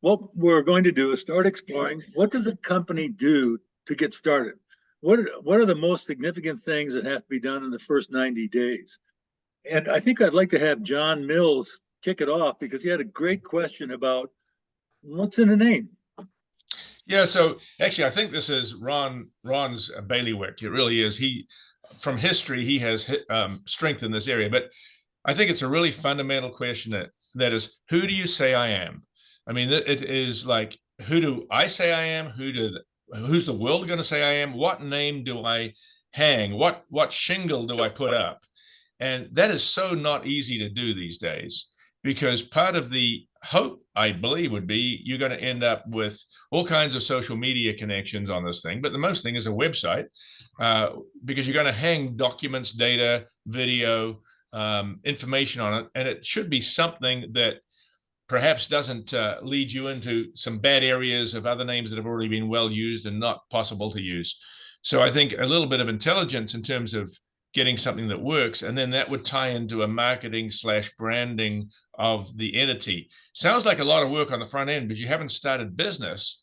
What we're going to do is start exploring what does a company do to get started? What are the most significant things that have to be done in the first 90 days? And I think I'd like to have John Mills kick it off because he had a great question about what's in a name. Yeah, so actually, I think this is Ron's bailiwick. It really is. From history, he has strength in this area. But I think it's a really fundamental question that is, who do you say I am? I mean, it is like, who do I say I am? Who's the world going to say I am? What name do I hang? What shingle do I put up? And that is so not easy to do these days because part of the hope, I believe, would be you're going to end up with all kinds of social media connections on this thing. But the most thing is a website because you're going to hang documents, data, video, information on it. And it should be something that perhaps doesn't lead you into some bad areas of other names that have already been well used and not possible to use. So I think a little bit of intelligence in terms of getting something that works, and then that would tie into a marketing slash branding of the entity. Sounds like a lot of work on the front end because you haven't started business,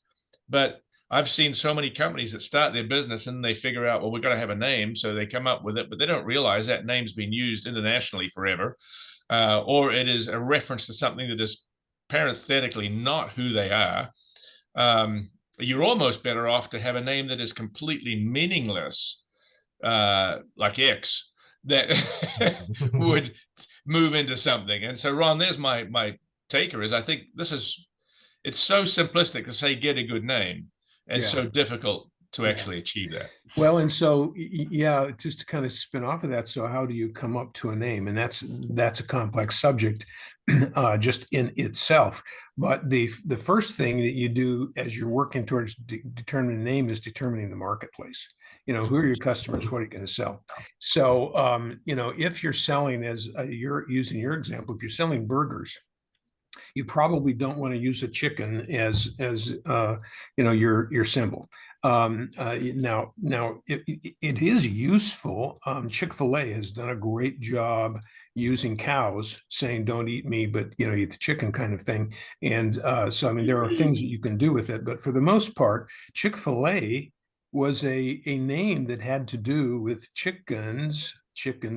but I've seen so many companies that start their business and they figure out, well, we're going to have a name, so they come up with it, but they don't realize that name's been used internationally forever, or it is a reference to something that is parenthetically not who they are. You're almost better off to have a name that is completely meaningless, like X, that would move into something. And so, Ron, there's my taker is I think it's so simplistic to say get a good name and Yeah. so difficult to Yeah. actually achieve that. Well, and so yeah, just to kind of spin off of that. So how do you come up to a name? And that's a complex subject just in itself. But the first thing that you do as you're working towards determining a name is determining the marketplace. Who are your customers? What are you going to sell? So if you're selling, as you're using your example, if you're selling burgers, you probably don't want to use a chicken as your symbol. Now it is useful. Chick-fil-A has done a great job using cows, saying "Don't eat me, but eat the chicken" kind of thing. And so I mean, there are things that you can do with it, but for the most part, Chick-fil-A was a name that had to do with chicken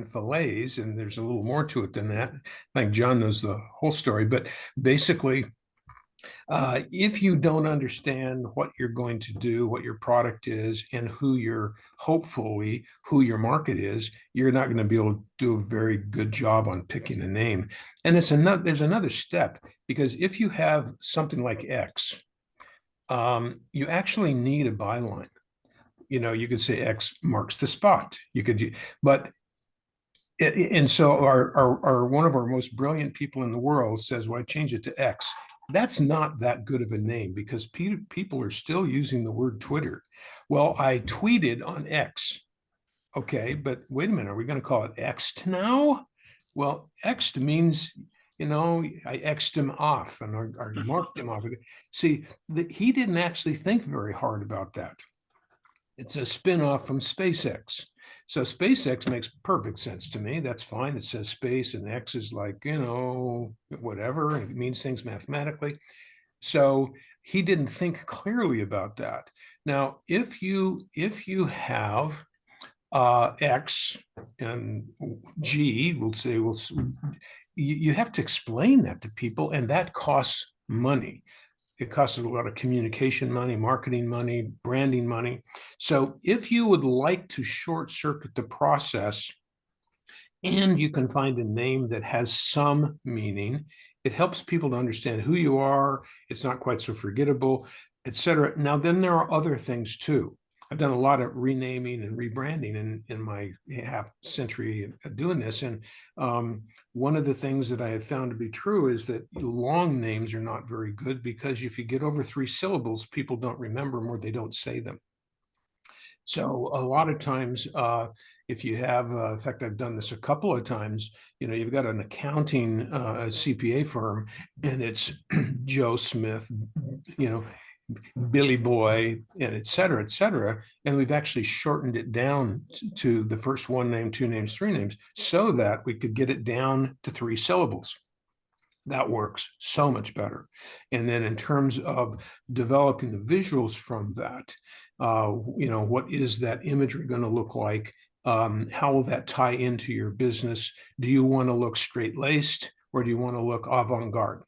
fillets, and there's a little more to it than that. I think John knows the whole story, but basically, if you don't understand what you're going to do, what your product is, and who your market is, you're not going to be able to do a very good job on picking a name. And there's another step, because if you have something like X, you actually need a byline. You could say X marks the spot. But and so our one of our most brilliant people in the world says, "Well, I change it to X." That's not that good of a name because people are still using the word Twitter. Well, I tweeted on X. Okay, but wait a minute, are we going to call it X'd now? Well, X'd means, I X'd him off and or marked him off. See, he didn't actually think very hard about that. It's a spin-off from SpaceX. So SpaceX makes perfect sense to me. That's fine. It says space and X is like, whatever. And it means things mathematically. So he didn't think clearly about that. Now, if you have X and G, we'll say, you have to explain that to people, and that costs money. It costs a lot of communication money, marketing money, branding money. So if you would like to short circuit the process and you can find a name that has some meaning, it helps people to understand who you are. It's not quite so forgettable, etc. Now, then there are other things too. I've done a lot of renaming and rebranding in my half century of doing this. And one of the things that I have found to be true is that long names are not very good because if you get over 3 syllables, people don't remember them or they don't say them. So a lot of times, if you have, in fact, I've done this a couple of times, you've got an accounting CPA firm and it's Joe Smith, Billy Boy, and et cetera, et cetera. And we've actually shortened it down to the first 1 name, 2 names, 3 names, so that we could get it down to 3 syllables. That works so much better. And then in terms of developing the visuals from that, what is that imagery going to look like? How will that tie into your business? Do you want to look straight-laced or do you want to look avant-garde?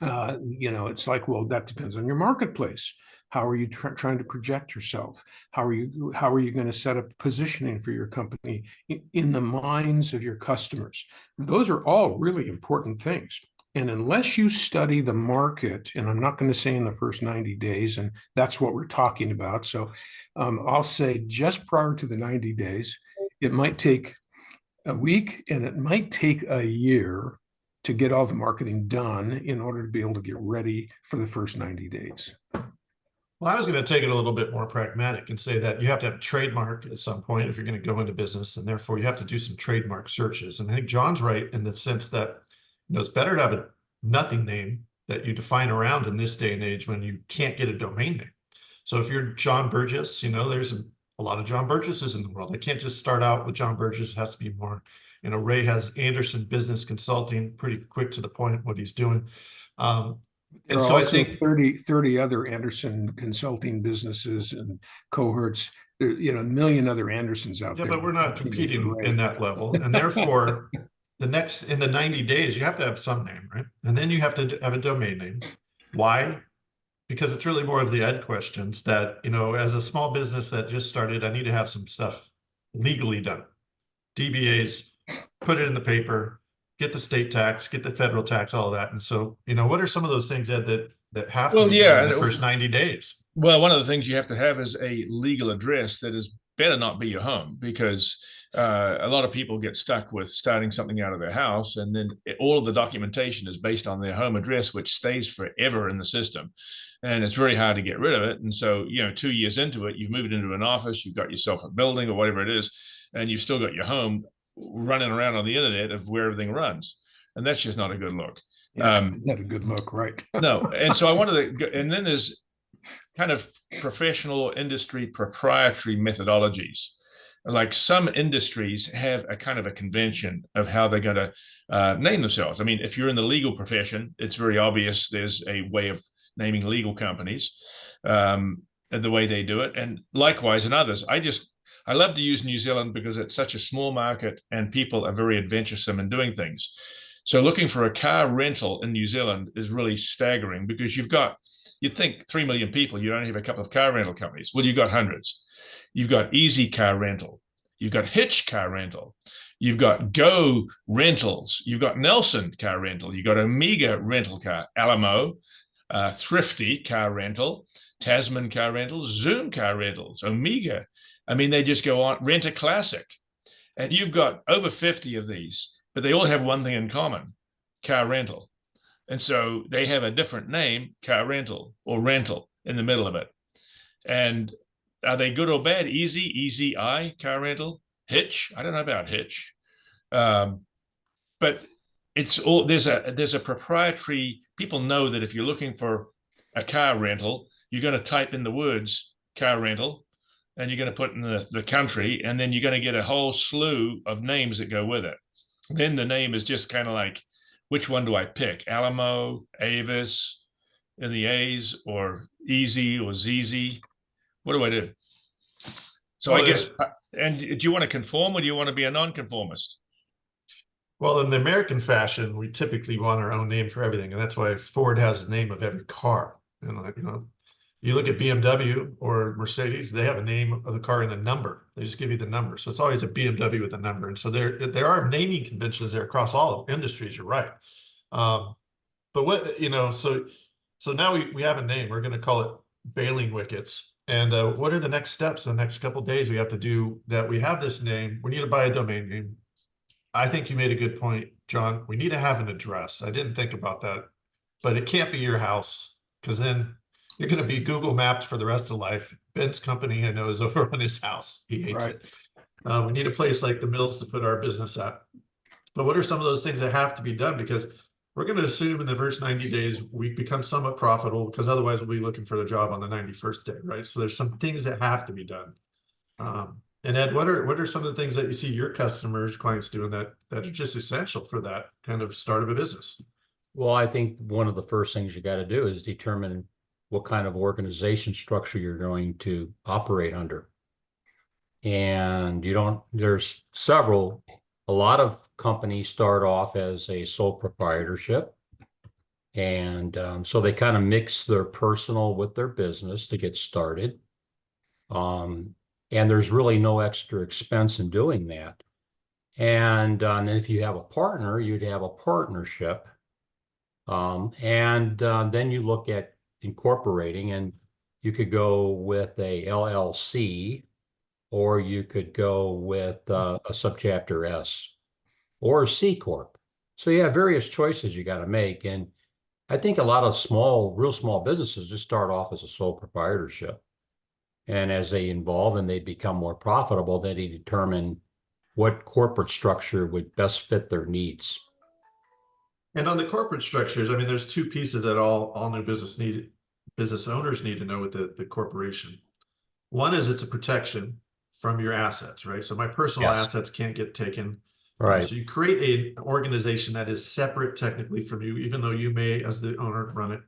It's like, well, that depends on your marketplace. How are you trying to project yourself? How are you going to set up positioning for your company in the minds of your customers? Those are all really important things. And unless you study the market, and I'm not going to say in the first 90 days, and that's what we're talking about. So I'll say just prior to the 90 days, it might take a week and it might take a year to get all the marketing done in order to be able to get ready for the first 90 days. Well, I was going to take it a little bit more pragmatic and say that you have to have a trademark at some point if you're going to go into business, and therefore you have to do some trademark searches. And I think John's right in the sense that it's better to have a nothing name that you define around in this day and age when you can't get a domain name. So if you're John Burgess, there's a lot of John Burgesses in the world. I can't just start out with John Burgess. It has to be more. Ray has Anderson Business Consulting, pretty quick to the point what he's doing. There are also I think 30 other Anderson consulting businesses and cohorts, a million other Andersons out there. Yeah, but we're not competing in that level. And therefore, in the 90 days, you have to have some name, right? And then you have to have a domain name. Why? Because it's really more of the ed questions that, as a small business that just started, I need to have some stuff legally done. DBAs, put it in the paper, get the state tax, get the federal tax, all of that. And so, what are some of those things, Ed, that have to be done in the first 90 days? Well, one of the things you have to have is a legal address that is better not be your home, because a lot of people get stuck with starting something out of their house, and then all of the documentation is based on their home address, which stays forever in the system. And it's very hard to get rid of it. And so, 2 years into it, you've moved into an office, you've got yourself a building or whatever it is, and you've still got your home running around on the internet of where everything runs. And that's just not a good look. Yeah, not a good look, right? No. And so I wanted to, and then there's kind of professional industry proprietary methodologies. Like some industries have a kind of a convention of how they're going to name themselves. I mean, if you're in the legal profession, it's very obvious there's a way of naming legal companies and the way they do it. And likewise in others, I love to use New Zealand because it's such a small market and people are very adventuresome in doing things. So looking for a car rental in New Zealand is really staggering, because you'd think 3 million people, you only have a couple of car rental companies. Well, you've got hundreds. You've got Easy Car Rental. You've got Hitch Car Rental. You've got Go Rentals. You've got Nelson Car Rental. You've got Omega Rental Car, Alamo, Thrifty Car Rental, Tasman Car Rentals, Zoom Car Rentals, Omega. I mean, they just go on, Rent a Classic. And you've got over 50 of these, but they all have one thing in common: car rental. And so they have a different name, car rental or rental, in the middle of it. And are they good or bad? Easy car rental, Hitch. I don't know about Hitch. But it's all, there's a proprietary, people know that if you're looking for a car rental, you're going to type in the words car rental, and you're going to put in the country, and then you're going to get a whole slew of names that go with it. Then the name is just kind of like, which one do I pick? Alamo, Avis in the A's, or Easy or ZZ? What do I do? So I guess, and do you want to conform or do you want to be a nonconformist? Well, in the American fashion, we typically want our own name for everything. And that's why Ford has the name of every car. And you look at BMW or Mercedes, they have a name of the car and a number. They just give you the number. So it's always a BMW with a number. And so there are naming conventions there across all industries. You're right. But what, so now we have a name. We're going to call it Bailing Wickets. And what are the next steps? The next couple of days we have to do that. We have this name. We need to buy a domain name. I think you made a good point, John. We need to have an address. I didn't think about that, but it can't be your house, because then you're going to be Google mapped for the rest of life. Ben's company, I know, is over on his house. He hates it. We need a place like the Mills to put our business at. But what are some of those things that have to be done? Because we're going to assume in the first 90 days, we become somewhat profitable, because otherwise we'll be looking for the job on the 91st day, right? So there's some things that have to be done. And Ed, what are some of the things that you see your customers, clients doing that are just essential for that kind of start of a business? Well, I think one of the first things you got to do is determine what kind of organization structure you're going to operate under. And there's several, a lot of companies start off as a sole proprietorship. And so they kind of mix their personal with their business to get started. And there's really no extra expense in doing that. And if you have a partner, you'd have a partnership. Then you look at incorporating, and you could go with a LLC, or you could go with a subchapter S or a C Corp. So you have various choices you got to make. And I think a lot of real small businesses just start off as a sole proprietorship. And as they evolve and they become more profitable, then they determine what corporate structure would best fit their needs. And on the corporate structures, I mean, there's two pieces that all new business owners need to know with the corporation. One is it's a protection from your assets, right? So my personal Yes. assets can't get taken. Right. So you create an organization that is separate technically from you, even though you may, as the owner, run it.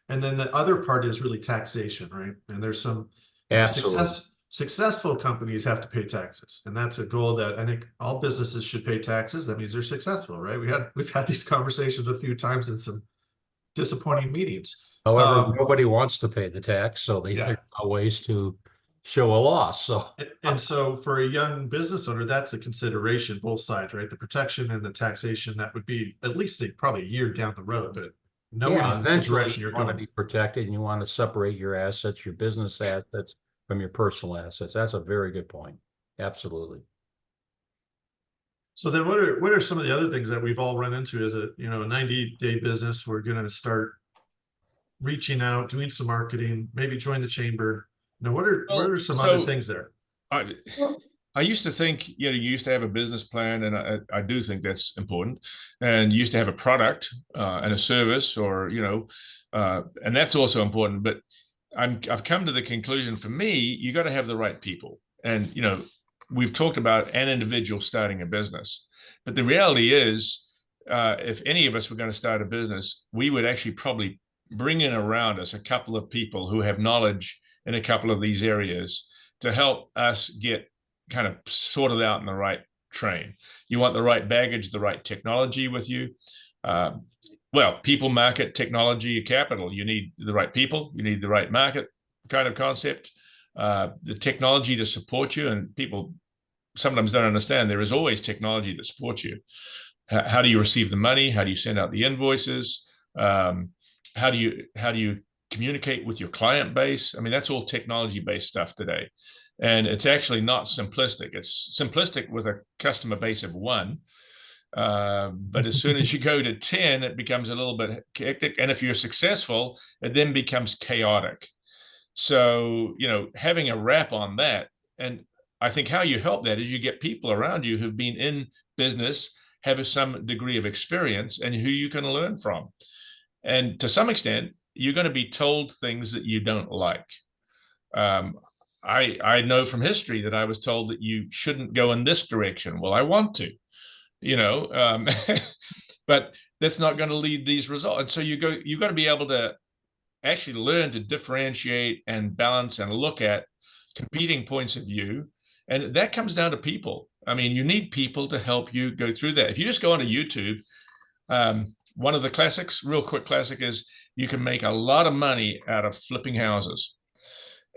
And then the other part is really taxation, right? And there's some Absolutely. successful companies have to pay taxes, and that's a goal that I think all businesses should pay taxes. That means they're successful, right? We've had these conversations a few times in some disappointing meetings. However, nobody wants to pay the tax, so they Yeah. figure out ways to show a loss. So And so for a young business owner, that's a consideration, both sides, right? The protection and the taxation, that would be at least probably a year down the road, but knowing yeah, the eventually direction you you're want to going. be protected and you want to separate your assets, your business assets from your personal assets. That's a very good point. Absolutely. So then what are some of the other things that we've all run into as a 90-day business? We're going to start reaching out, doing some marketing, maybe join the chamber. Now, what are some other things there? I used to think, you used to have a business plan, and I do think that's important. And you used to have a product and a service, or and that's also important. But I've come to the conclusion, for me, you got to have the right people. And we've talked about an individual starting a business, but the reality is, if any of us were going to start a business, we would actually probably bring in around us a couple of people who have knowledge in a couple of these areas to help us get kind of sorted out in the right train. You want the right baggage, the right technology with you. Well, people, market, technology, capital. You need the right people. You need the right market kind of concept. The technology to support you, and people sometimes don't understand there is always technology that supports you. How do you receive the money? How do you send out the invoices? How do you communicate with your client base? I mean, that's all technology-based stuff today. And it's actually not simplistic. It's simplistic with a customer base of 1. But as soon as you go to 10, it becomes a little bit hectic. And if you're successful, it then becomes chaotic. So, having a wrap on that. And I think how you help that is you get people around you who've been in business, have some degree of experience, and who you can learn from. And to some extent, you're going to be told things that you don't like. I know from history that I was told that you shouldn't go in this direction. Well, I want to, but that's not going to lead these results. And so you've got to be able to actually learn to differentiate and balance and look at competing points of view. And that comes down to people. I mean, you need people to help you go through that. If you just go onto YouTube, one of the classics, real quick classic, is you can make a lot of money out of flipping houses.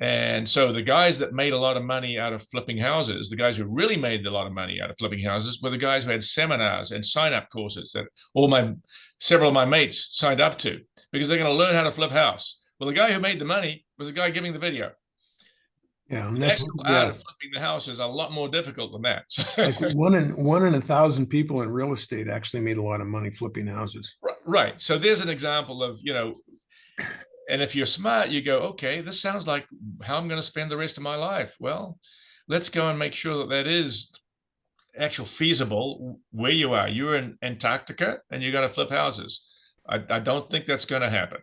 And so the guys that made a lot of money out of flipping houses, the guys who really made a lot of money out of flipping houses, were the guys who had seminars and sign-up courses that several of my mates signed up to, because they're going to learn how to flip house. Well, the guy who made the money was the guy giving the video. Yeah, and The that's actual art of flipping the house is a lot more difficult than that. like one in 1,000 people in real estate actually made a lot of money flipping houses. Right. So there's an example of, and if you're smart, you go, okay, this sounds like how I'm going to spend the rest of my life. Well, let's go and make sure that is actual feasible where you are. You're in Antarctica and you got to flip houses. I don't think that's going to happen.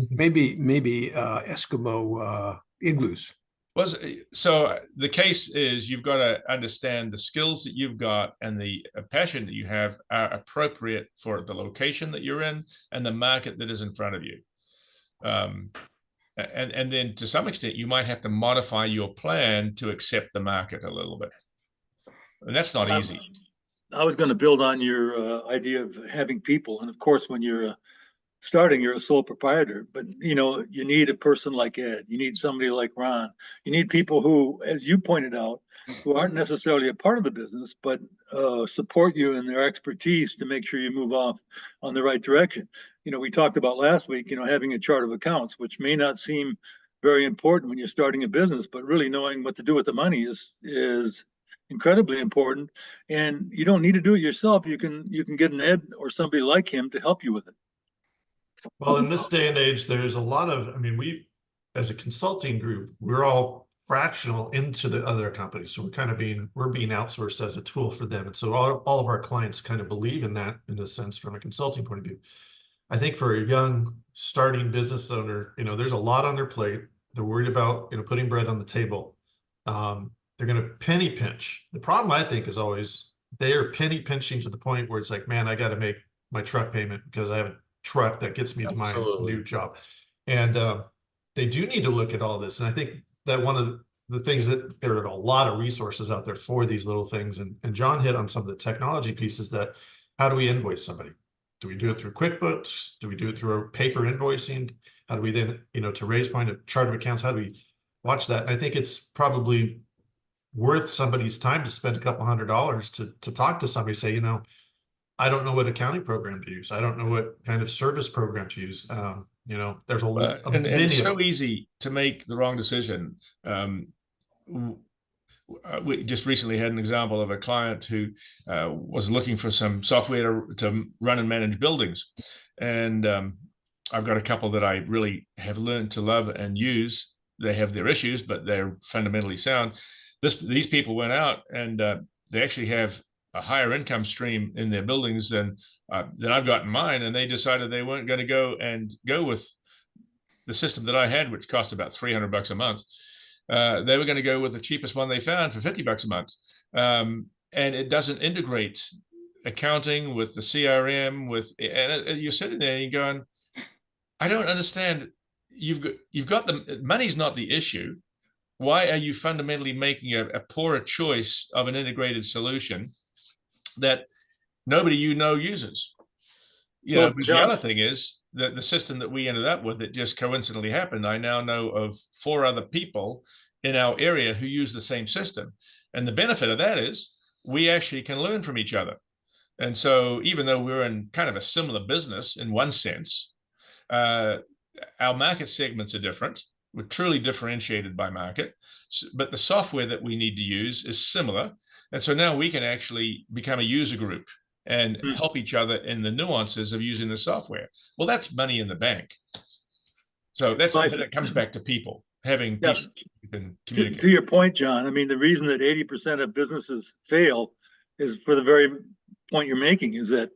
Maybe Eskimo igloos. So the case is you've got to understand the skills that you've got and the passion that you have are appropriate for the location that you're in and the market that is in front of you. And then to some extent, you might have to modify your plan to accept the market a little bit. And that's not easy. I was going to build on your idea of having people. And of course, when you're starting, you're a sole proprietor, but you know, you need a person like Ed, you need somebody like Ron, you need people who, as you pointed out, who aren't necessarily a part of the business, but support you in their expertise to make sure you move off on the right direction. You know, we talked about last week, you know, having a chart of accounts, which may not seem very important when you're starting a business, but really knowing what to do with the money is incredibly important. And you don't need to do it yourself. You can get an Ed or somebody like him to help you with it. Well, in this day and age, there's a lot of, I mean, we, as a consulting group, we're all fractional into the other companies. So we're being outsourced as a tool for them. And so all of our clients kind of believe in that, in a sense, from a consulting point of view. I think for a young starting business owner, you know, there's a lot on their plate. They're worried about, you know, putting bread on the table. They're going to penny pinch. The problem, I think, is always they are penny pinching to the point where it's like, man, I got to make my truck payment because I have a truck that gets me to my new job. And they do need to look at all this. And I think that one of the things that there are a lot of resources out there for these little things. And John hit on some of the technology pieces that, how do we invoice somebody? Do we do it through QuickBooks? Do we do it through our paper invoicing? How do we then, you know, to Ray's point of chart of accounts, how do we watch that? And I think it's probably worth somebody's time to spend a couple $100 to talk to somebody, say, you know, I don't know what accounting program to use. I don't know what kind of service program to use. You know, there's and it's so easy to make the wrong decision. We just recently had an example of a client who was looking for some software to run and manage buildings. And I've got a couple that I really have learned to love and use. They have their issues, but they're fundamentally sound. These people went out and they actually have a higher income stream in their buildings than I've got in mine. And they decided they weren't going to go with the system that I had, which cost about $300 a month. They were going to go with the cheapest one they found for $50 a month. And it doesn't integrate accounting with the CRM and you're sitting there and you're going, I don't understand. You've got the money's not the issue. Why are you fundamentally making a poorer choice of an integrated solution that nobody uses? But John, the other thing is that the system that we ended up with, it just coincidentally happened. I now know of 4 other people in our area who use the same system. And the benefit of that is we actually can learn from each other. And so even though we're in kind of a similar business in one sense, our market segments are different. We're truly differentiated by market, but the software that we need to use is similar. And so now we can actually become a user group and help each other in the nuances of using the software. Well, that's money in the bank. So it comes back to people, having people you can communicate. To your point, John, I mean, the reason that 80% of businesses fail is for the very point you're making, is that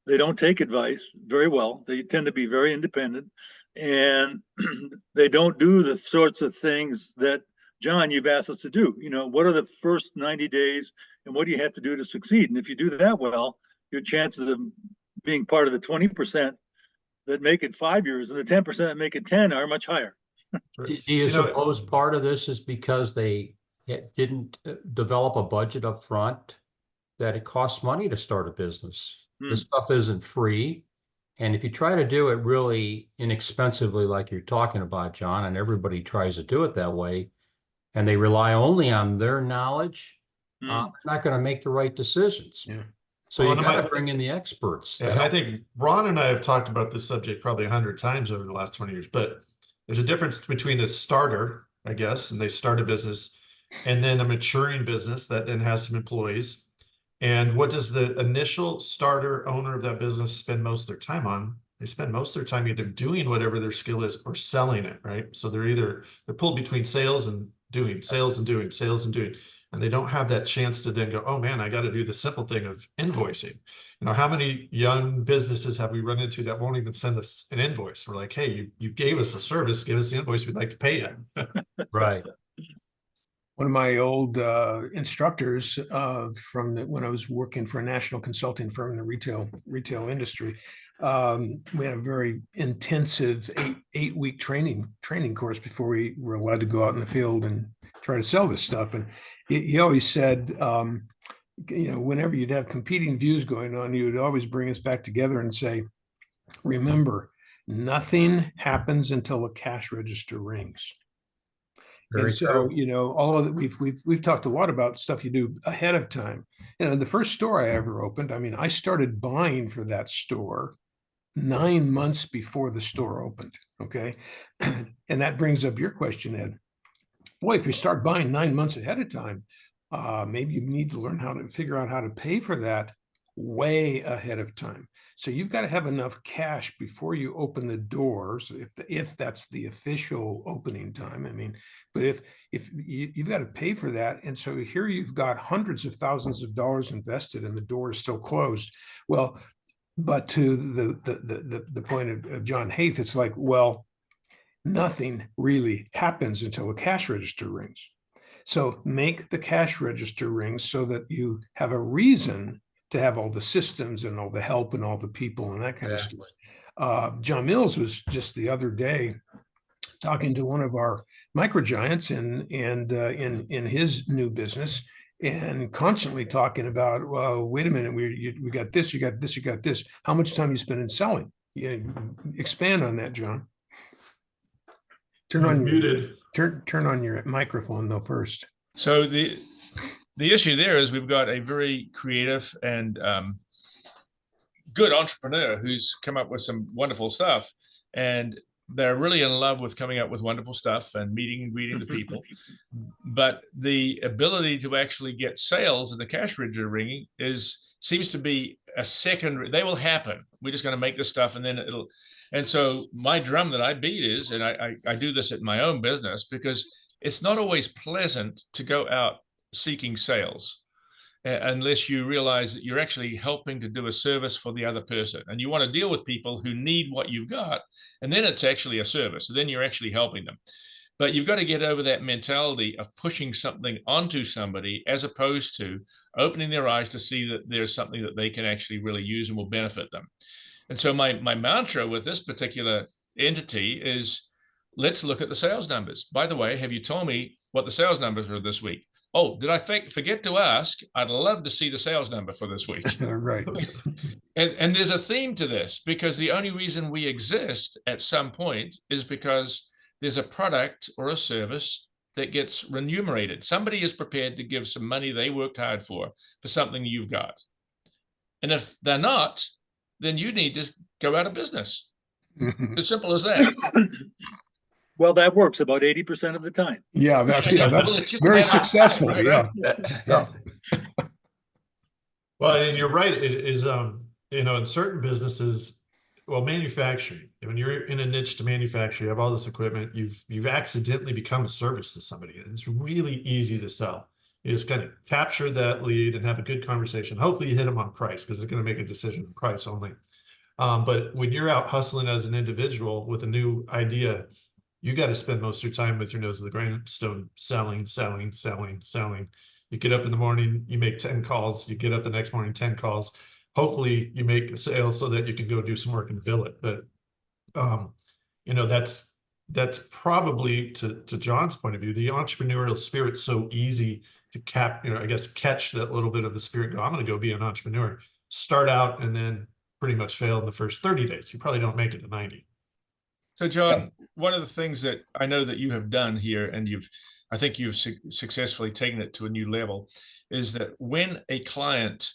they don't take advice very well. They tend to be very independent, and they don't do the sorts of things that, John, you've asked us to do. You know, what are the first 90 days and what do you have to do to succeed? And if you do that well, your chances of being part of the 20% that make it 5 years and the 10% that make it 10 are much higher. Do you suppose part of this is because they didn't develop a budget up front, that it costs money to start a business? This stuff isn't free. And if you try to do it really inexpensively, like you're talking about, John, and everybody tries to do it that way, and they rely only on their knowledge, not going to make the right decisions. Yeah. So you got to bring in the experts. Yeah, and I think Ron and I have talked about this subject probably 100 times over the last 20 years, but there's a difference between a starter, I guess, and they start a business, and then a maturing business that then has some employees. And what does the initial starter owner of that business spend most of their time on? They spend most of their time either doing whatever their skill is or selling it, right? So they're pulled between sales and doing, and they don't have that chance to then go, oh man, I got to do the simple thing of invoicing. You know, how many young businesses have we run into that won't even send us an invoice? We're like, hey, you gave us a service, give us the invoice, we'd like to pay you. Right. One of my old instructors from when I was working for a national consulting firm in the retail industry, we had a very intensive 8 week training course before we were allowed to go out in the field and try to sell this stuff. And he always said, whenever you'd have competing views going on, you would always bring us back together and say, remember, nothing happens until the cash register rings. Very And so, true. all of it, we've talked a lot about stuff you do ahead of time. The first store I ever opened, I mean, I started buying for that store 9 months before the store opened. Okay. And that brings up your question, Ed. Boy, if you start buying 9 months ahead of time, maybe you need to learn how to figure out how to pay for that way ahead of time. So you've got to have enough cash before you open the doors, if that's the official opening time. I mean, but if you've got to pay for that, and so here you've got hundreds of thousands of dollars invested, and the door is still closed. Well, but to the point of John Haith, it's like, well, nothing really happens until a cash register rings. So make the cash register ring so that you have a reason to have all the systems and all the help and all the people and that kind of stuff. John Mills was just the other day talking to one of our MicroGiants and in his new business, and constantly talking about, well, wait a minute, we got this, you got this, you got this. How much time you spend in selling? Yeah, expand on that, John. Turn on your microphone though first. So the issue there is we've got a very creative and good entrepreneur who's come up with some wonderful stuff, and they're really in love with coming up with wonderful stuff and meeting and greeting the people. But the ability to actually get sales and the cash register ringing seems to be a secondary. They will happen. We're just going to make this stuff and then it'll. And so my drum that I beat is, and I do this at my own business, because it's not always pleasant to go out seeking sales unless you realize that you're actually helping to do a service for the other person, and you want to deal with people who need what you've got, and then it's actually a service, so then you're actually helping them. But you've got to get over that mentality of pushing something onto somebody as opposed to opening their eyes to see that there's something that they can actually really use and will benefit them. And so my mantra with this particular entity is, let's look at the sales numbers. By the way, have you told me what the sales numbers were this week? Oh, did I forget to ask? I'd love to see the sales number for this week. Right. And there's a theme to this, because the only reason we exist at some point is because there's a product or a service that gets remunerated. Somebody is prepared to give some money they worked hard for something you've got. And if they're not, then you need to go out of business. As simple as that. Well, that works about 80% of the time. Yeah, that's very successful. Right, yeah. Yeah. Well, and you're right. It is, in certain businesses, well, manufacturing, when you're in a niche to manufacture, you have all this equipment, you've accidentally become a service to somebody, and it's really easy to sell. You just kind of capture that lead and have a good conversation. Hopefully you hit them on price, because they're going to make a decision on price only. But when you're out hustling as an individual with a new idea, you got to spend most of your time with your nose to the grindstone, selling. You get up in the morning, you make 10 calls, you get up the next morning, 10 calls. Hopefully you make a sale so that you can go do some work and bill it. But, that's probably, to John's point of view, the entrepreneurial spirit's so easy to catch that little bit of the spirit. I'm going to go be an entrepreneur, start out, and then pretty much fail in the first 30 days. You probably don't make it to 90. So, John, one of the things that I know that you have done here, and I think you've successfully taken it to a new level, is that when a client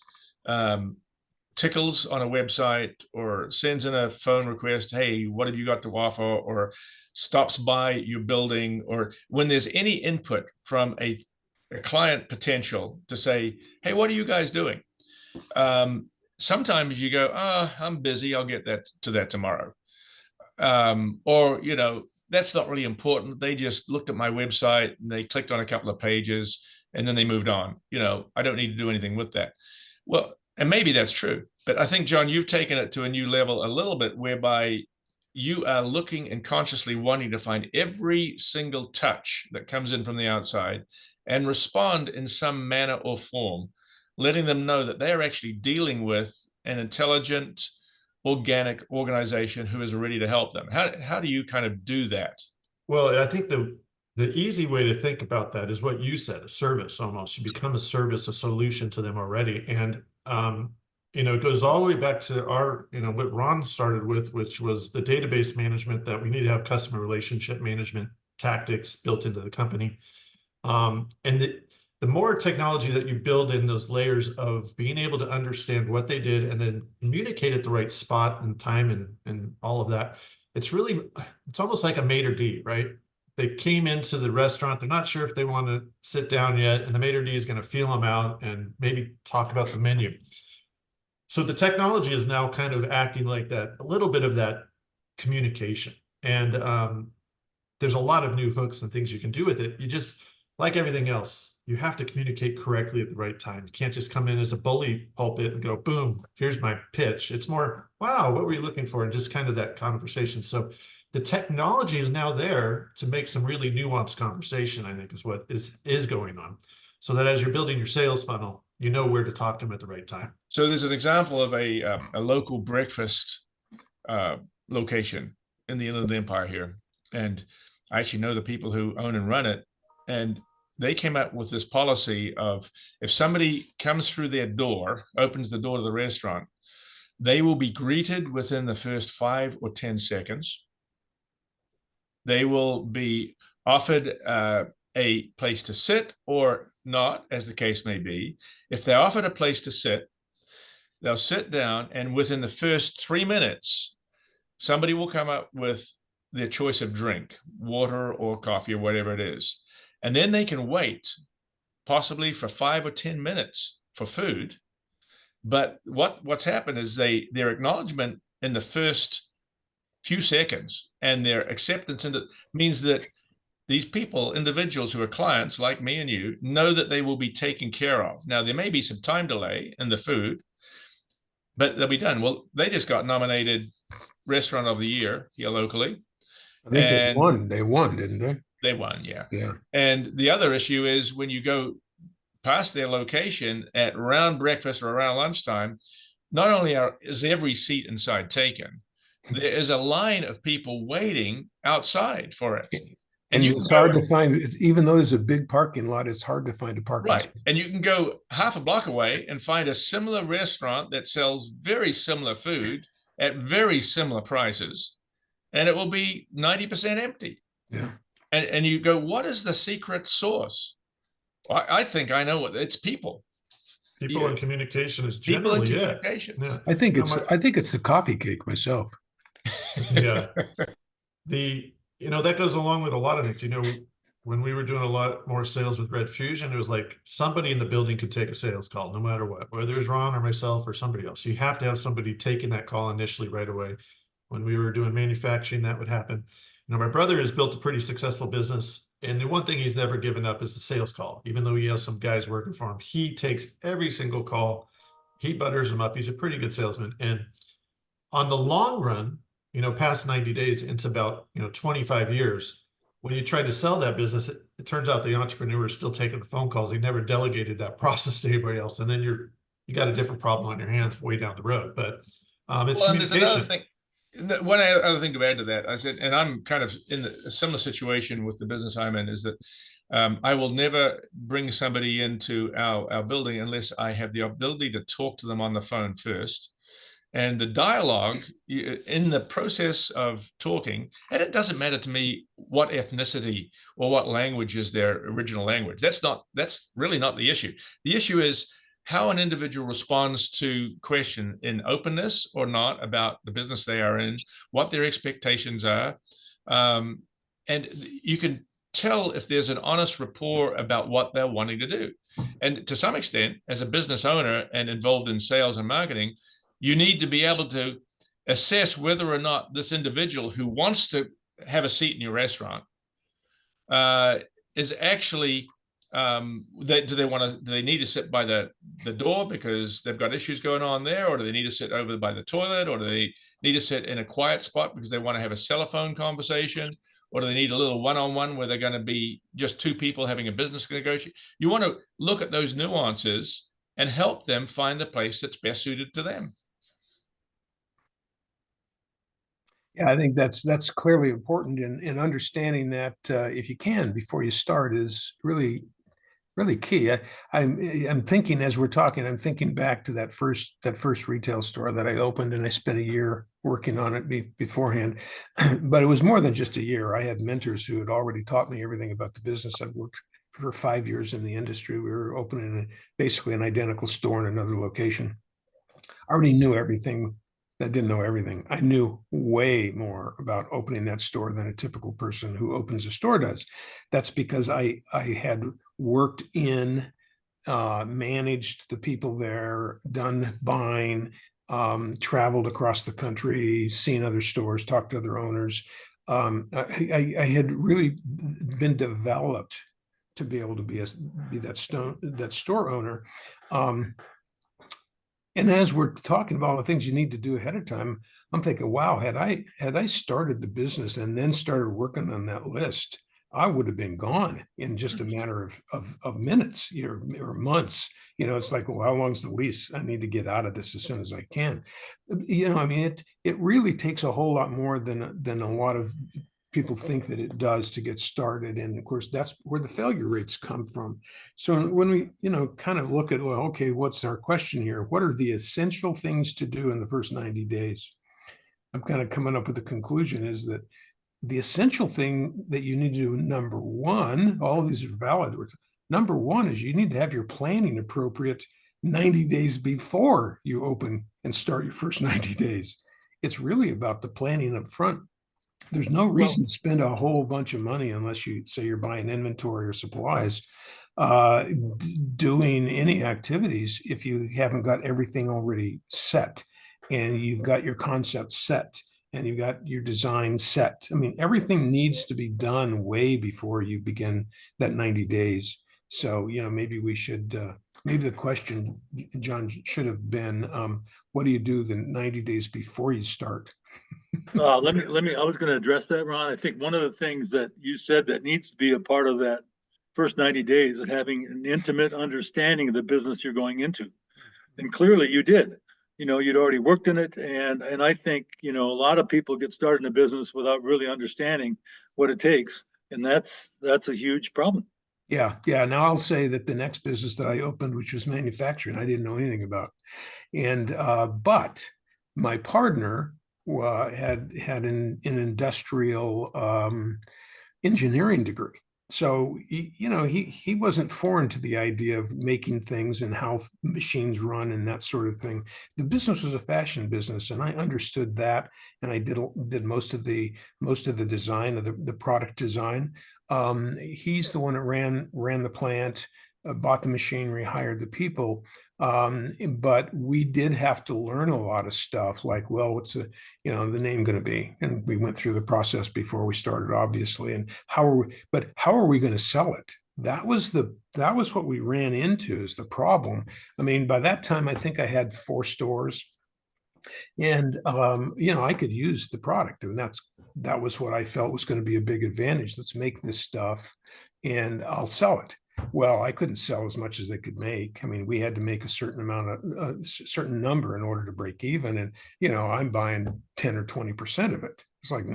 tickles on a website or sends in a phone request, hey, what have you got to offer, or stops by your building, or when there's any input from a client potential to say, hey, what are you guys doing? Sometimes you go, I'm busy, I'll get to that tomorrow. Or, that's not really important. They just looked at my website and they clicked on a couple of pages and then they moved on. I don't need to do anything with that. Well, and maybe that's true, but I think, John, you've taken it to a new level a little bit, whereby you are looking and consciously wanting to find every single touch that comes in from the outside and respond in some manner or form, letting them know that they're actually dealing with an intelligent, organic organization who is ready to help them. How do you kind of do that? Well, I think the easy way to think about that is what you said, a service almost. You become a service, a solution to them already. And it goes all the way back to our, what Ron started with, which was the database management, that we need to have customer relationship management tactics built into the company. And the more technology that you build in those layers of being able to understand what they did and then communicate at the right spot and time and all of that, it's almost like a maitre d', right? They came into the restaurant, they're not sure if they want to sit down yet, and the maitre d' is going to feel them out and maybe talk about the menu. So the technology is now kind of acting like that, a little bit of that communication. And there's a lot of new hooks and things you can do with it. You just, like everything else, you have to communicate correctly at the right time. You can't just come in as a bully pulpit and go, boom, here's my pitch. It's more, wow, what were you looking for? And just kind of that conversation. So the technology is now there to make some really nuanced conversation, I think, is what is going on. So that as you're building your sales funnel, you know where to talk to them at the right time. So there's an example of a local breakfast location in the Inland Empire here. And I actually know the people who own and run it. And they came up with this policy of, if somebody comes through their door, opens the door to the restaurant, they will be greeted within the first 5 or 10 seconds. They will be offered a place to sit or not, as the case may be. If they're offered a place to sit, they'll sit down, and within the first 3 minutes, somebody will come up with their choice of drink, water or coffee or whatever it is. And then they can wait possibly for 5 or 10 minutes for food. But what's happened is their acknowledgement in the first few seconds and their acceptance into means that these people, individuals who are clients like me and you, know that they will be taken care of. Now, there may be some time delay in the food, but they'll be done. Well, they just got nominated Restaurant of the Year here locally. I think they won, didn't they? They won, yeah. Yeah. And the other issue is when you go past their location at around breakfast or around lunchtime, not only is every seat inside taken, there is a line of people waiting outside for it. And it's hard to find, even though there's a big parking lot, it's hard to find a parking space. And you can go half a block away and find a similar restaurant that sells very similar food at very similar prices, and it will be 90% empty. Yeah. And you go, what is the secret sauce? I think I know what it's people. People and communication is generally it. Yeah. I think it's the coffee cake myself. Yeah. That goes along with a lot of things. When we were doing a lot more sales with Red Fusion, it was like somebody in the building could take a sales call, no matter what, whether it's Ron or myself or somebody else. You have to have somebody taking that call initially right away. When we were doing manufacturing, that would happen. My brother has built a pretty successful business, and the one thing he's never given up is the sales call. Even though he has some guys working for him, he takes every single call. He butters them up. He's a pretty good salesman. And on the long run, past 90 days into about 25 years, when you try to sell that business, it turns out the entrepreneur is still taking the phone calls. He never delegated that process to anybody else, and then you got a different problem on your hands way down the road. But it's communication. One other thing to add to that, I said, and I'm kind of in a similar situation with the business I'm in, is that I will never bring somebody into our building unless I have the ability to talk to them on the phone first. And the dialogue in the process of talking, and it doesn't matter to me what ethnicity or what language is their original language. That's really not the issue. The issue is how an individual responds to question in openness or not about the business they are in, what their expectations are. And you can tell if there's an honest rapport about what they're wanting to do. And to some extent, as a business owner and involved in sales and marketing, you need to be able to assess whether or not this individual who wants to have a seat in your restaurant is actually do they need to sit by the door because they've got issues going on there, or do they need to sit over by the toilet, or do they need to sit in a quiet spot because they want to have a cell phone conversation, or do they need a little one-on-one where they're going to be just two people having a business negotiation? You want to look at those nuances and help them find the place that's best suited to them. Yeah, I think that's clearly important, in understanding that if you can before you start is really key. I'm thinking as we're talking, I'm thinking back to that first retail store that I opened, and I spent a year working on it beforehand. But it was more than just a year. I had mentors who had already taught me everything about the business. I've worked for 5 years in the industry. We were opening basically an identical store in another location. I already knew everything. I didn't know everything. I knew way more about opening that store than a typical person who opens a store does. That's because I had worked in, managed the people there, done buying, traveled across the country, seen other stores, talked to other owners. I had really been developed to be able to be that store owner. And as we're talking about all the things you need to do ahead of time, I'm thinking, wow, had I started the business and then started working on that list, I would have been gone in just a matter of minutes or months. It's like, well, how long's the lease? I need to get out of this as soon as I can. I mean, it really takes a whole lot more than a lot of people think that it does to get started. And of course, that's where the failure rates come from. So when we, kind of look at, well, okay, what's our question here? What are the essential things to do in the first 90 days? I'm kind of coming up with a conclusion is that the essential thing that you need to do, number one, all of these are valid. Number one is you need to have your planning appropriate 90 days before you open and start your first 90 days. It's really about the planning up front. There's no reason to spend a whole bunch of money unless you say you're buying inventory or supplies, doing any activities if you haven't got everything already set and you've got your concept set and you've got your design set. I mean, everything needs to be done way before you begin that 90 days. So, maybe we should, maybe the question, John, should have been, what do you do the 90 days before you start? I was going to address that, Ron. I think one of the things that you said that needs to be a part of that first 90 days is having an intimate understanding of the business you're going into. And clearly you did. You'd already worked in it. And I think, a lot of people get started in a business without really understanding what it takes. And that's a huge problem. Yeah. Now I'll say that the next business that I opened, which was manufacturing, I didn't know anything about. And but my partner had an industrial engineering degree. So he wasn't foreign to the idea of making things and how machines run and that sort of thing. The business was a fashion business, and I understood that, and I did most of the design of the product design. He's the one that ran the plant, bought the machinery, hired the people. But we did have to learn a lot of stuff like, well, what's the name going to be? And we went through the process before we started, obviously. And how are we going to sell it? That was what we ran into is the problem. I mean, by that time, I think I had 4 stores. And I could use the product, and that was what I felt was going to be a big advantage. Let's make this stuff, and I'll sell it. Well, I couldn't sell as much as they could make. I mean, we had to make a certain certain number in order to break even, and I'm buying 10 or 20% of it. It's like,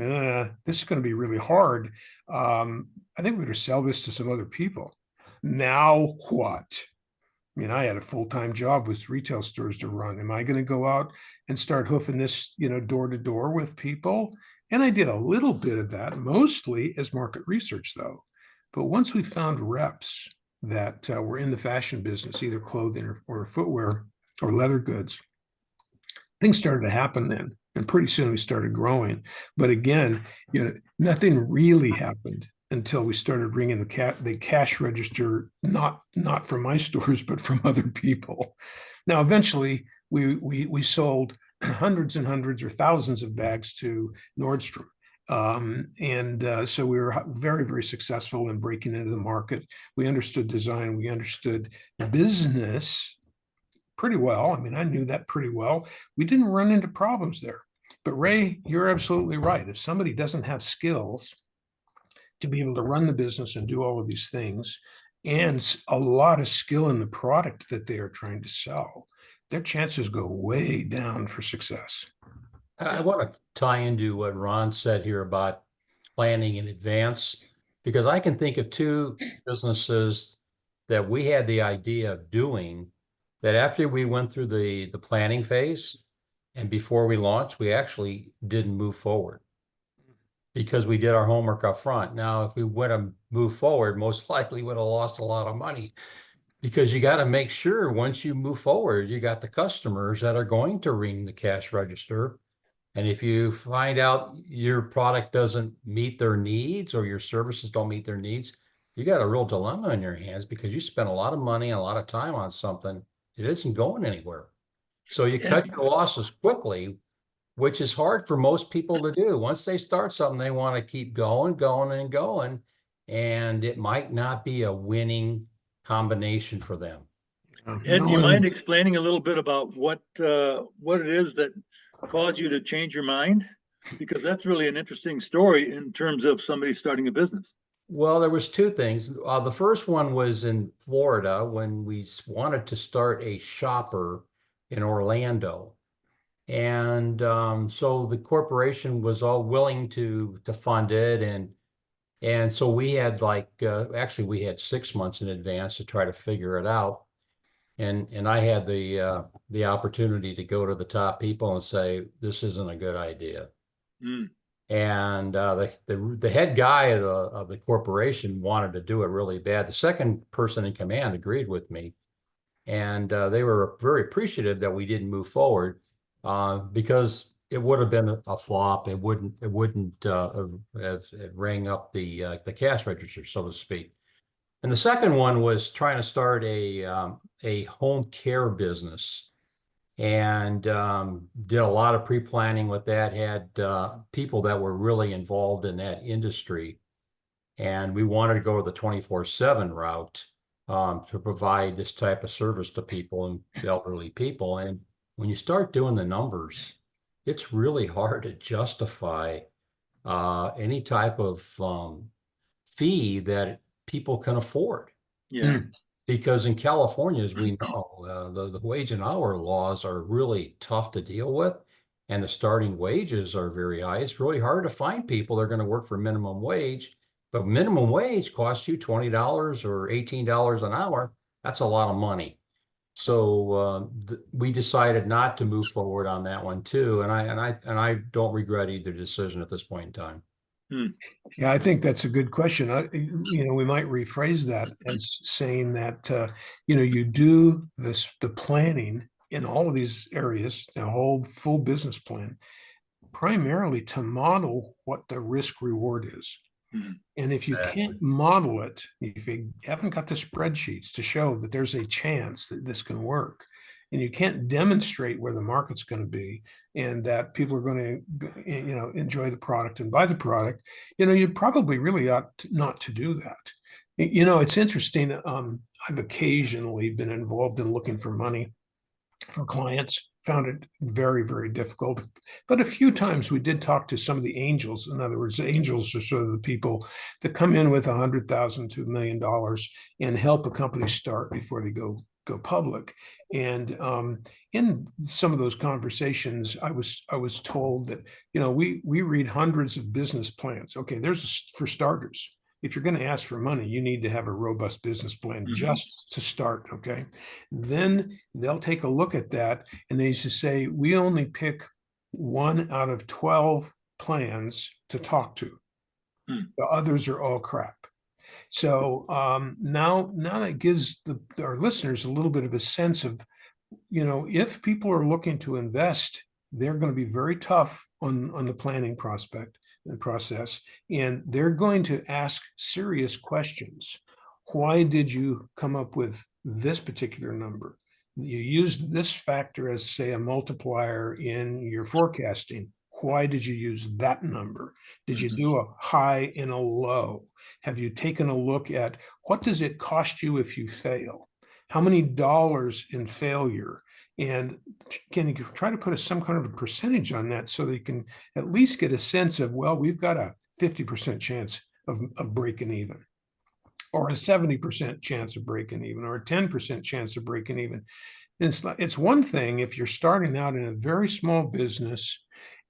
this is going to be really hard. I think we better sell this to some other people. Now what? I mean, I had a full-time job with retail stores to run. Am I going to go out and start hoofing this, door to door with people? And I did a little bit of that, mostly as market research, though. But once we found reps that were in the fashion business, either clothing or footwear or leather goods, things started to happen then. And pretty soon we started growing. But again, nothing really happened until we started ringing the cash register, not from my stores, but from other people. Now, eventually, we sold hundreds and hundreds or thousands of bags to Nordstrom. So we were very, very successful in breaking into the market. We understood design, we understood business pretty well. I mean, I knew that pretty well. We didn't run into problems there. But Ray, you're absolutely right. If somebody doesn't have skills to be able to run the business and do all of these things, and a lot of skill in the product that they are trying to sell, their chances go way down for success. I want to tie into what Ron said here about planning in advance, because I can think of two businesses that we had the idea of doing that after we went through the planning phase and before we launched, we actually didn't move forward because we did our homework up front. Now, if we would have moved forward, most likely would have lost a lot of money, because you got to make sure once you move forward, you got the customers that are going to ring the cash register. And if you find out your product doesn't meet their needs or your services don't meet their needs, you got a real dilemma in your hands because you spent a lot of money and a lot of time on something. It isn't going anywhere. So you cut your losses quickly, which is hard for most people to do. Once they start something, they want to keep going, going, and going. And it might not be a winning combination for them. Ed, do you mind explaining a little bit about what it is that caused you to change your mind? Because that's really an interesting story in terms of somebody starting a business. Well, there was two things. The first one was in Florida when we wanted to start a shopper in Orlando. And so the corporation was all willing to fund it. And so we had actually we had 6 months in advance to try to figure it out. And I had the opportunity to go to the top people and say, this isn't a good idea. Mm. And the head guy of the corporation wanted to do it really bad. The second person in command agreed with me, and they were very appreciative that we didn't move forward because it would have been a flop. It wouldn't have rang up the cash register, so to speak. And the second one was trying to start a home care business. And did a lot of pre-planning with that, had people that were really involved in that industry. And we wanted to go the 24/7 route to provide this type of service to people and elderly people. And when you start doing the numbers, it's really hard to justify any type of fee that people can afford. Yeah. Because in California, as we know, the wage and hour laws are really tough to deal with, and the starting wages are very high. It's really hard to find people that are going to work for minimum wage, but minimum wage costs you $20 or $18 an hour. That's a lot of money. So we decided not to move forward on that one too, and I don't regret either decision at this point in time. Yeah, I think that's a good question. We might rephrase that as saying that, you do the planning in all of these areas, the whole full business plan, primarily to model what the risk reward is. Mhm. And if you can't model it, if you haven't got the spreadsheets to show that there's a chance that this can work, and you can't demonstrate where the market's going to be and that people are going to, enjoy the product and buy the product, you probably really ought not to do that. It's interesting. I've occasionally been involved in looking for money for clients, found it very, very difficult. But a few times we did talk to some of the angels. In other words, the angels are sort of the people that come in with $100,000 to $1 million and help a company start before they go public. And in some of those conversations, I was told that, we read hundreds of business plans. Okay, for starters, if you're going to ask for money, you need to have a robust business plan just to start. Okay, then they'll take a look at that and they just say, we only pick 1 out of 12 plans to talk to. The others are all crap. So now that gives our listeners a little bit of a sense of, if people are looking to invest, they're going to be very tough on the planning process, and they're going to ask serious questions. Why did you come up with this particular number? You used this factor as, say, a multiplier in your forecasting. Why did you use that number? Did you do a high and a low? Have you taken a look at what does it cost you if you fail? How many dollars in failure? And can you try to put some kind of a percentage on that so that you can at least get a sense of, well, we've got a 50% chance of breaking even, or a 70% chance of breaking even, or a 10% chance of breaking even. It's one thing if you're starting out in a very small business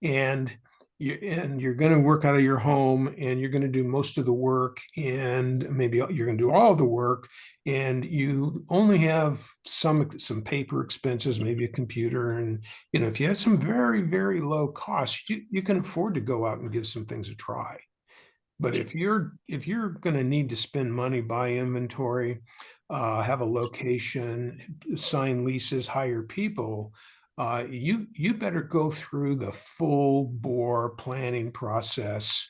and you're going to work out of your home and you're going to do most of the work and maybe you're going to do all of the work and you only have some paper expenses, maybe a computer, and if you have some very, very low costs, you can afford to go out and give some things a try. But if you're going to need to spend money, buy inventory, have a location, sign leases, hire people, you better go through the full bore planning process,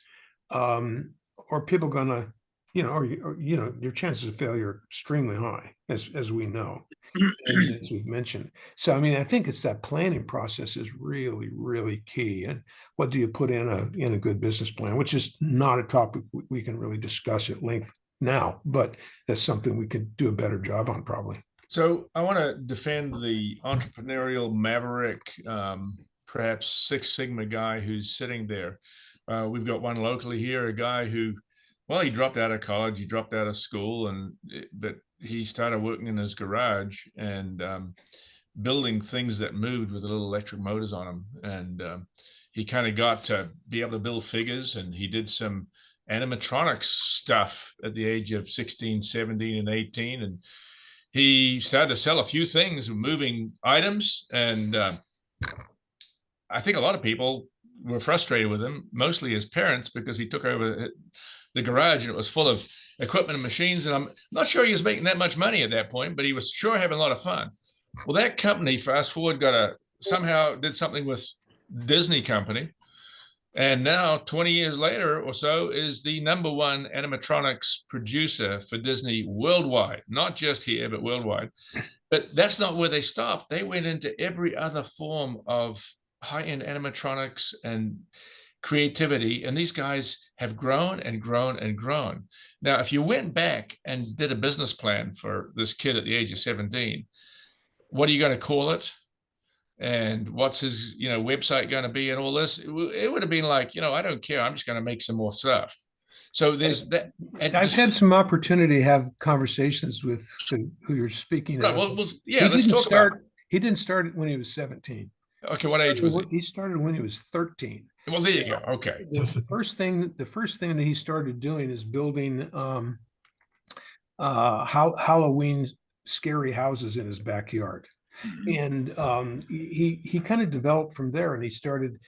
or people gonna, or your chances of failure are extremely high, as we know, and as we've mentioned. So, I mean, I think it's that planning process is really, really key. And what do you put in a good business plan, which is not a topic we can really discuss at length now, but that's something we could do a better job on probably. So I want to defend the entrepreneurial maverick, perhaps Six Sigma guy who's sitting there. We've got one locally here, a guy who, well, he dropped out of college, he dropped out of school, but he started working in his garage and building things that moved with little electric motors on them. And he kind of got to be able to build figures, and he did some animatronics stuff at the age of 16, 17, and 18. And he started to sell a few things, moving items. And I think a lot of people were frustrated with him, mostly his parents, because he took over the garage and it was full of equipment and machines. And I'm not sure he was making that much money at that point, but he was sure having a lot of fun. Well, that company, fast forward, somehow did something with Disney company. And now 20 years later or so is the #1 animatronics producer for Disney worldwide, not just here, but worldwide. But that's not where they stopped. They went into every other form of high-end animatronics and creativity. And these guys have grown and grown and grown. Now, if you went back and did a business plan for this kid at the age of 17, what are you going to call it? And what's his, website going to be and all this? It would have been like, I don't care. I'm just going to make some more stuff. So there's that. I've had some opportunity to have conversations with who you're speaking Right, of. well, yeah, let's talk about it. He didn't start when he was 17. Okay, what age was he? He started when he was 13. Well, there you go. Okay. The first thing that he started doing is building Halloween scary houses in his backyard. And he kind of developed from there, and he started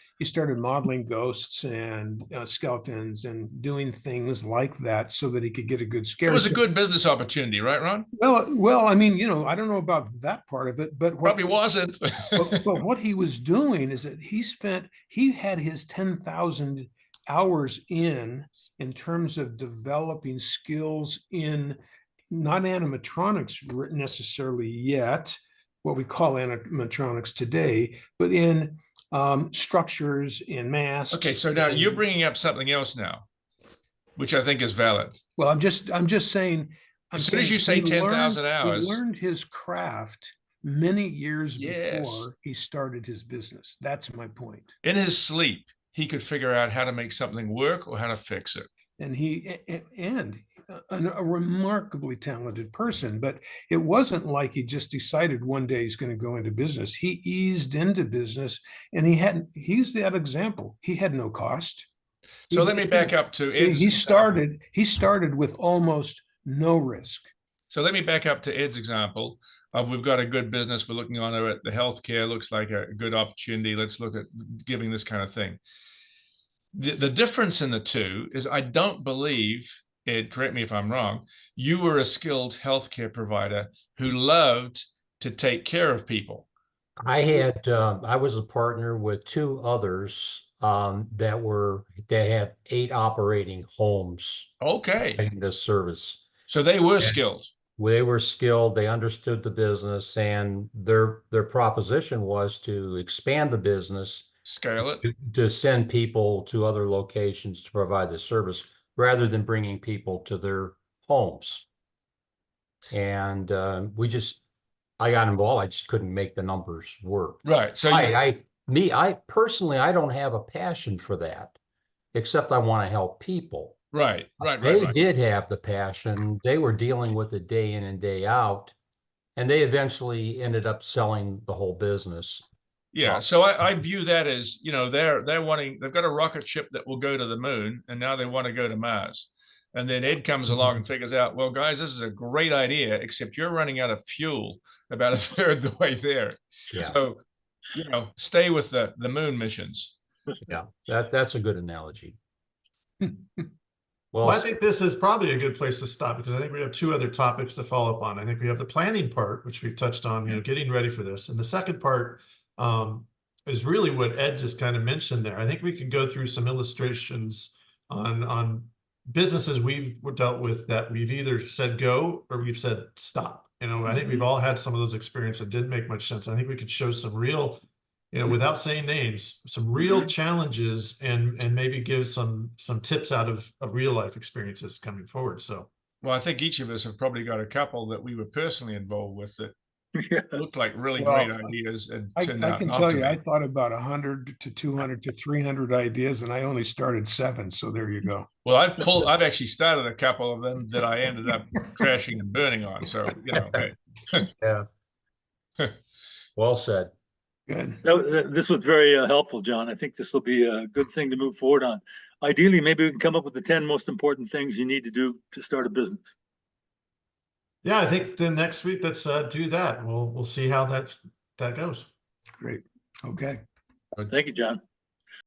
modeling ghosts and skeletons and doing things like that so that he could get a good scare. It was a good business opportunity, right, Ron? Well, I mean, I don't know about that part of it, but Probably wasn't. but what he was doing is that he had his 10,000 hours in terms of developing skills in not animatronics necessarily yet, what we call animatronics today, but in structures, in masks. Okay, so now you're bringing up something else now, which I think is valid. Well, I'm just saying. As soon as you say 10,000 hours, he learned his craft many years Yes. before he started his business. That's my point. in his sleep, he could figure out how to make something work or how to fix it. And a remarkably talented person, but it wasn't like he just decided one day he's going to go into business. He eased into business, and he's that example. He had no cost. So let me back up to Ed's he started with almost no risk. So let me back up to Ed's example of we've got a good business. We're looking on it. The healthcare looks like a good opportunity. Let's look at giving this kind of thing. The difference in the two is I don't believe, Ed, correct me if I'm wrong, you were a skilled healthcare provider who loved to take care of people. I was a partner with two others that had 8 operating homes Okay. in this service. So they were skilled. They were skilled, they understood the business, and their proposition was to expand the business scale it. to send people to other locations to provide the service rather than bringing people to their homes. And I got involved. I just couldn't make the numbers work. Right. So you, I personally, I don't have a passion for that, except I want to help people. right. They did have the passion. They were dealing with it day in and day out, and they eventually ended up selling the whole business. Yeah. So I view that as, you know, they've got a rocket ship that will go to the moon, and now they want to go to Mars. And then Ed comes along and figures out, well, guys, this is a great idea, except you're running out of fuel about a third the way there. Yeah. So, you know, stay with the moon missions. Yeah, that's a good analogy. Well, I think this is probably a good place to stop because I think we have two other topics to follow up on. I think we have the planning part, which we've touched on, you know, getting ready for this. And the second part is really what Ed just kind of mentioned there. I think we could go through some illustrations on businesses we've dealt with that we've either said go or we've said stop. You know, I think we've all had some of those experiences that didn't make much sense. I think we could show some real, you know, without saying names, some real challenges and maybe give some tips out of real life experiences coming forward. So, Well, I think each of us have probably got a couple that we were personally involved with that looked like really Well, great ideas and I turned out can not tell to you, be. I thought about 100 to 200 to 300 ideas, and I only started 7. So there you go. Well, I've actually started a couple of them that I ended up crashing and burning on. So, you know, hey. Yeah. Well said. Good. This was very helpful, John. I think this will be a good thing to move forward on. Ideally, maybe we can come up with the 10 most important things you need to do to start a business. yeah, I think then next week let's do that. We'll see how that goes. Great. Okay. Thank you, John.